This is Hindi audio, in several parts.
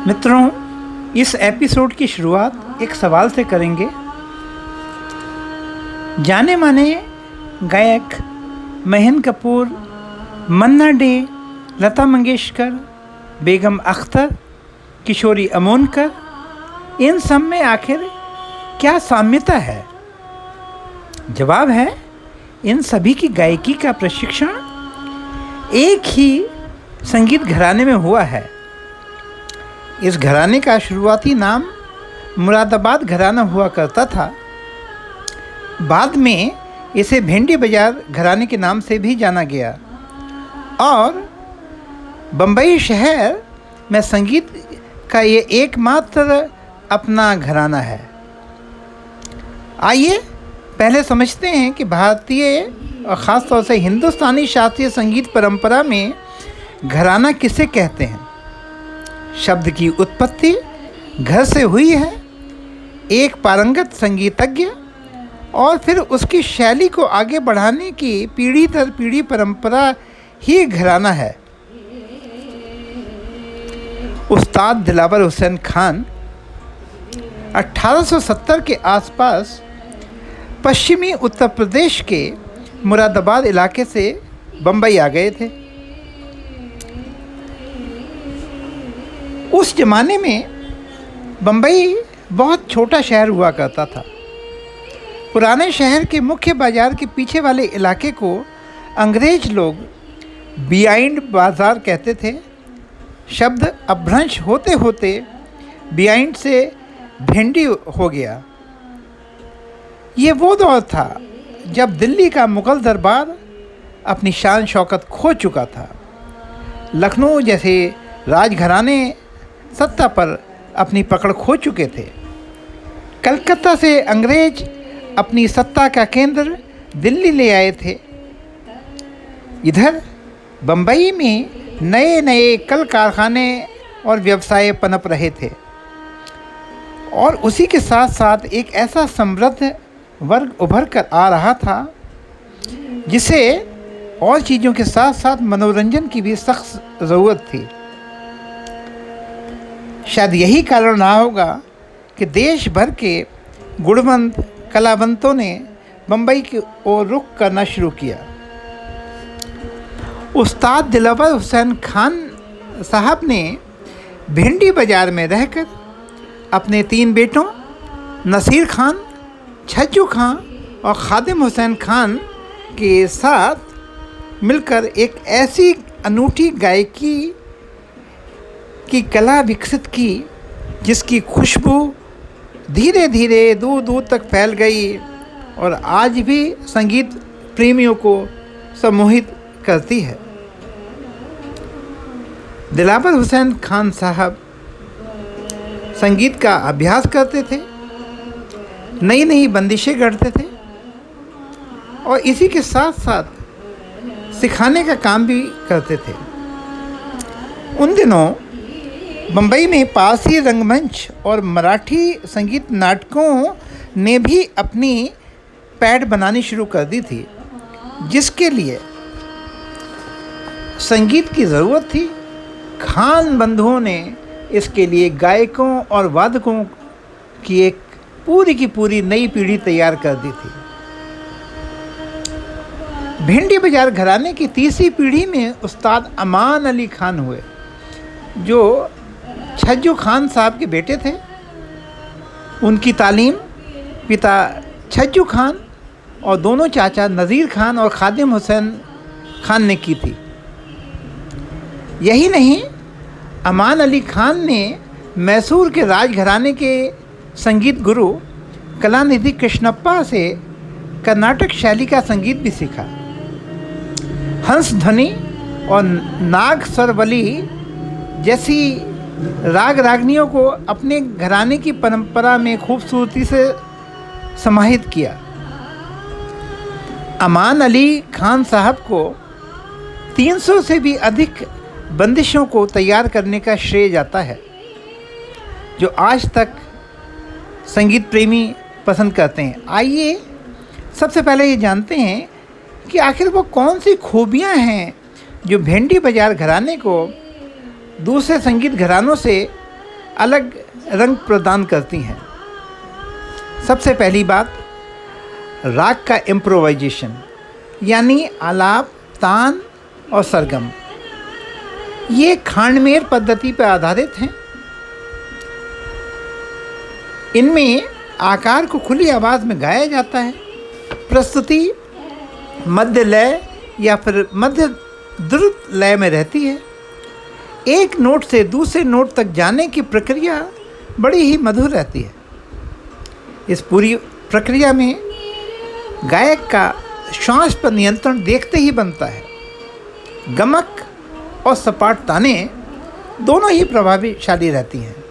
मित्रों, इस एपिसोड की शुरुआत एक सवाल से करेंगे। जाने माने गायक महेंद्र कपूर, मन्ना डे, लता मंगेशकर, बेगम अख्तर, किशोरी अमोनकर, इन सब में आखिर क्या साम्यता है? जवाब है, इन सभी की गायकी का प्रशिक्षण एक ही संगीत घराने में हुआ है। इस घराने का शुरुआती नाम मुरादाबाद घराना हुआ करता था। बाद में इसे भिंडी बाजार घराने के नाम से भी जाना गया और बम्बई शहर में संगीत का ये एकमात्र अपना घराना है। आइए पहले समझते हैं कि भारतीय और ख़ास तौर से हिंदुस्तानी शास्त्रीय संगीत परंपरा में घराना किसे कहते हैं। शब्द की उत्पत्ति घर से हुई है। एक पारंगत संगीतज्ञ और फिर उसकी शैली को आगे बढ़ाने की पीढ़ी दर पीढ़ी परंपरा ही घराना है। उस्ताद दिलावर हुसैन खान 1870 के आसपास पश्चिमी उत्तर प्रदेश के मुरादाबाद इलाके से बम्बई आ गए थे। उस ज़माने में बम्बई बहुत छोटा शहर हुआ करता था। पुराने शहर के मुख्य बाज़ार के पीछे वाले इलाके को अंग्रेज लोग बिहाइंड बाज़ार कहते थे। शब्द अपभ्रंश होते होते बिहाइंड से भिंडी हो गया। ये वो दौर था जब दिल्ली का मुग़ल दरबार अपनी शान शौकत खो चुका था। लखनऊ जैसे राजघराने सत्ता पर अपनी पकड़ खो चुके थे। कलकत्ता से अंग्रेज अपनी सत्ता का केंद्र दिल्ली ले आए थे। इधर बम्बई में नए नए कल कारखाने और व्यवसाय पनप रहे थे और उसी के साथ साथ एक ऐसा समृद्ध वर्ग उभर कर आ रहा था जिसे और चीज़ों के साथ साथ मनोरंजन की भी सख्त ज़रूरत थी। शायद यही कारण रहा होगा कि देश भर के गुणवंत कलावंतों ने बम्बई की ओर रुख करना शुरू किया। उस्ताद दिलावर हुसैन खान साहब ने भिंडी बाज़ार में रहकर अपने 3 बेटों नसीर खान, छज्जू खान और खादिम हुसैन खान के साथ मिलकर एक ऐसी अनूठी गायकी की कला विकसित की जिसकी खुशबू धीरे धीरे दूर दूर तक फैल गई और आज भी संगीत प्रेमियों को सम्मोहित करती है। दिलावर हुसैन खान साहब संगीत का अभ्यास करते थे, नई नई बंदिशें गढ़ते थे और इसी के साथ साथ सिखाने का काम भी करते थे। उन दिनों बम्बई में पारसी रंगमंच और मराठी संगीत नाटकों ने भी अपनी पैठ बनानी शुरू कर दी थी, जिसके लिए संगीत की ज़रूरत थी। खान बंधुओं ने इसके लिए गायकों और वादकों की एक पूरी की पूरी नई पीढ़ी तैयार कर दी थी। भिंडी बाजार घराने की तीसरी पीढ़ी में उस्ताद अमान अली खान हुए, जो छज्जू खान साहब के बेटे थे। उनकी तालीम पिता छज्जू खान और दोनों चाचा नज़ीर खान और खादिम हुसैन खान ने की थी। यही नहीं, अमान अली खान ने मैसूर के राजघराने के संगीत गुरु कलानिधि कृष्णप्पा से कर्नाटक शैली का संगीत भी सीखा। हंस ध्वनि और नाग स्वरवली जैसी राग रागनियों को अपने घराने की परंपरा में खूबसूरती से समाहित किया। अमान अली खान साहब को 300 से भी अधिक बंदिशों को तैयार करने का श्रेय जाता है, जो आज तक संगीत प्रेमी पसंद करते हैं। आइए सबसे पहले ये जानते हैं कि आखिर वो कौन सी खूबियाँ हैं जो भिंडी बाजार घराने को दूसरे संगीत घरानों से अलग रंग प्रदान करती हैं। सबसे पहली बात, राग का इम्प्रोवाइजेशन, यानी आलाप, तान और सरगम। ये खांडमेर पद्धति पर आधारित हैं। इनमें आकार को खुली आवाज़ में गाया जाता है। प्रस्तुति मध्य लय या फिर मध्य द्रुत लय में रहती है। एक नोट से दूसरे नोट तक जाने की प्रक्रिया बड़ी ही मधुर रहती है। इस पूरी प्रक्रिया में गायक का श्वास पर नियंत्रण देखते ही बनता है। गमक और सपाट ताने दोनों ही प्रभावशाली रहती हैं।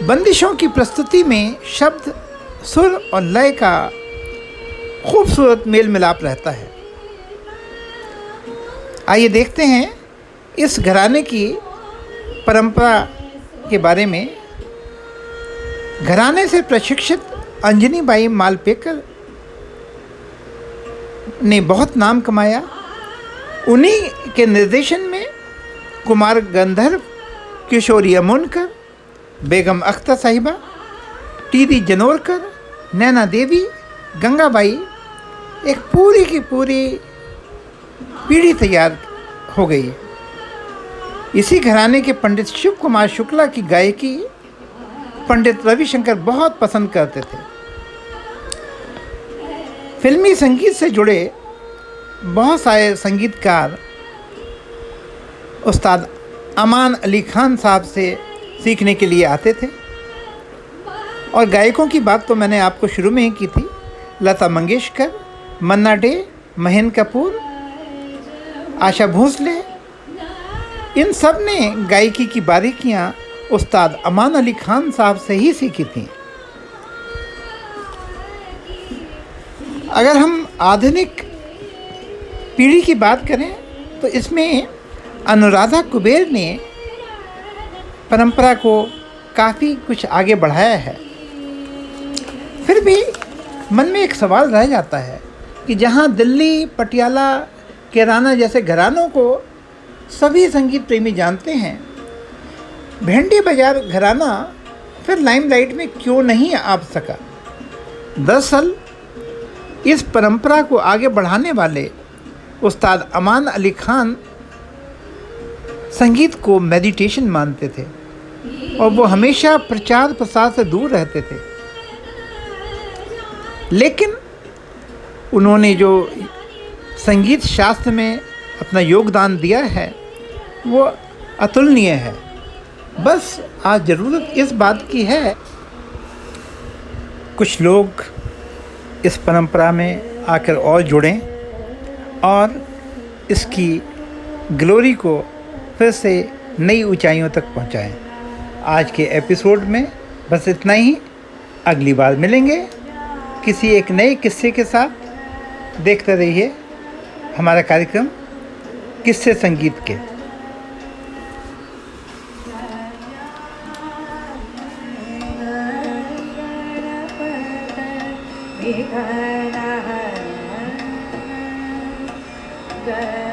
बंदिशों की प्रस्तुति में शब्द, सुर और लय का खूबसूरत मेल मिलाप रहता है। आइए देखते हैं इस घराने की परंपरा के बारे में। घराने से प्रशिक्षित अंजनी बाई मालपेकर ने बहुत नाम कमाया। उन्हीं के निर्देशन में कुमार गंधर्व, किशोर यमुनकर, बेगम अख्तर साहिबा, टी.डी. जनोरकर, नैना देवी, गंगाबाई, एक पूरी की पूरी पीढ़ी तैयार हो गई। इसी घराने के पंडित शिव कुमार शुक्ला की गायकी पंडित रविशंकर बहुत पसंद करते थे। फिल्मी संगीत से जुड़े बहुत सारे संगीतकार उस्ताद अमान अली खान साहब से सीखने के लिए आते थे। और गायकों की बात तो मैंने आपको शुरू में ही की थी। लता मंगेशकर, मन्ना डे, महेंद्र कपूर, आशा भोसले, इन सब ने गायकी की बारीकियां उस्ताद अमान अली खान साहब से ही सीखी थी। अगर हम आधुनिक पीढ़ी की बात करें तो इसमें अनुराधा कुबेर ने परंपरा को काफ़ी कुछ आगे बढ़ाया है। फिर भी मन में एक सवाल रह जाता है कि जहाँ दिल्ली, पटियाला, कैराना जैसे घरानों को सभी संगीत प्रेमी जानते हैं, भेंडी बाजार घराना फिर लाइमलाइट में क्यों नहीं आ सका? दरअसल इस परंपरा को आगे बढ़ाने वाले उस्ताद अमान अली खान संगीत को मेडिटेशन मानते थे और वो हमेशा प्रचार प्रसार से दूर रहते थे। लेकिन उन्होंने जो संगीत शास्त्र में अपना योगदान दिया है वो अतुलनीय है। बस आज ज़रूरत इस बात की है कुछ लोग इस परंपरा में आकर और जुड़ें और इसकी ग्लोरी को फिर से नई ऊंचाइयों तक पहुंचाएं। आज के एपिसोड में बस इतना ही। अगली बार मिलेंगे किसी एक नए किस्से के साथ। देखते रहिए हमारा कार्यक्रम किस्से संगीत के। Yeah.